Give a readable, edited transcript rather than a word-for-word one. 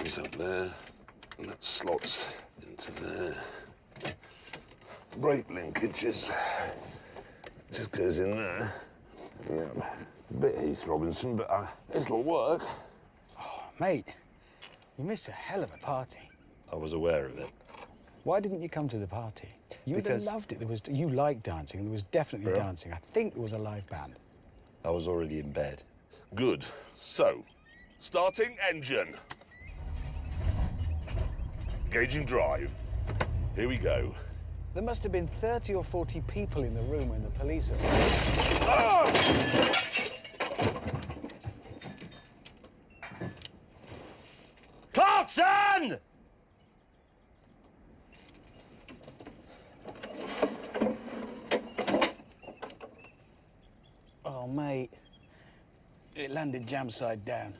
goes up there, and that slots into there. Brake linkages just goes in there. Yeah, a bit Heath Robinson, but it'll work. Oh, mate, you missed a hell of a party. I was aware of it. Why didn't you come to the party? You would have loved it. You liked dancing, and there was definitely dancing. I think there was a live band. I was already in bed. Good. So, starting engine. Gauging drive. Here we go. There must have been 30 or 40 people in the room when the police arrived. Ah! Clarkson! Oh, mate. It landed jam side down.